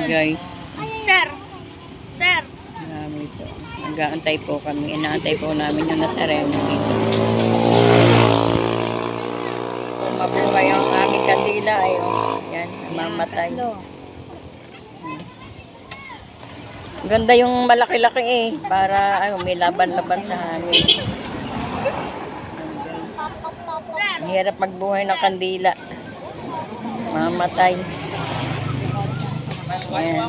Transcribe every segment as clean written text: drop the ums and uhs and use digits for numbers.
guys. Sir! Sir! Marami po. Nag-aantay po kami. Inaantay po namin yung nasa remo dito. Kung mabuhay ang aming kandila ay yan, mamatay. Ganda yung malaki-laki eh. Para may laban-laban sa hangin. Ang hirap magbuhay ng kandila. Mamatay. Ayan.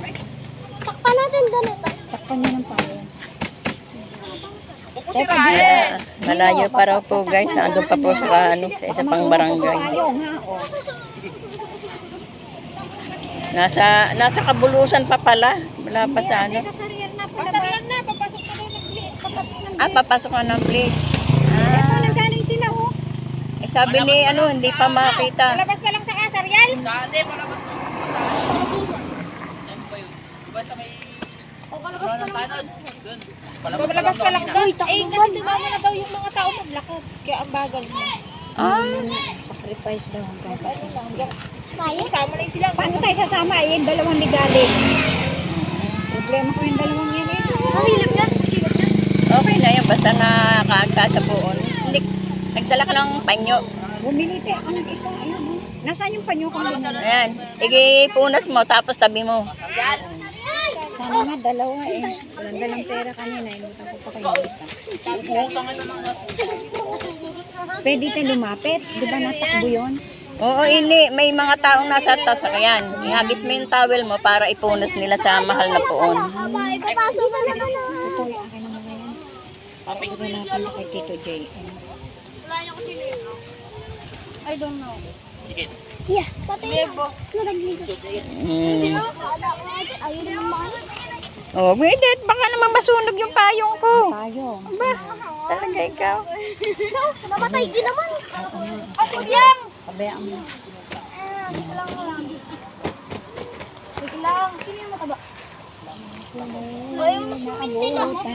Takpan natin ganito. Takpan niya ng payo. Malayo pa raw po guys. Nandun pa po sa isa pang barangay. Nasa Kabulusan pa pala. Wala pa sa Pasarian na, papasok na daw ng place. papasok na ng place. Ito, nanggaling sila oh. Eh sabi ni hindi pa makita. Palabas pa lang sa kasarian. Dati, palabas na. Ano ba yun? Diba sa may... Palabas pa lang. Palabas pa lang daw. Eh, kasi sumama na daw yung mga tao maglakad. Kaya ang bagal mo. Sacrifice daw hanggang Sama na sila. Paano tayo sasama? Eh, yung dalawang ligalig. Problema ko yung dalawang yan eh. Hilap yan. Okay na yun. Basta nakaangka sa buon. Hindi, nagdala ka ng panyo. Bumili tayo ako ng isa. Ayun, oh. Nasaan yung panyo ko? Ayan. Igipunas mo tapos tabi mo. Sana nga, dalawa eh. Walang dalang pera kanina. Inutan ko pa kayo dito. Pwede tayo lumapit. Di ba natakbo yun? Oo, may mga taong nasa tasakyan. Ihagis mo yung towel mo para ipunas nila sa mahal na poon. Ipapasok na lang na. Ito yung akin naman ngayon. Papagay natin na kay Tito J. Wala niyo ko sino yun. I don't know. Sige. Yeah, pati yun. Naragligo. Ayun naman. Oh, wait it. Baka naman masunog yung payong ko. Tayo. Ba, talaga ikaw. No, namatay din naman. Ako yan. Pabayaan mo. Wait lang. Sino yung mataba? Ay, mas hindi na.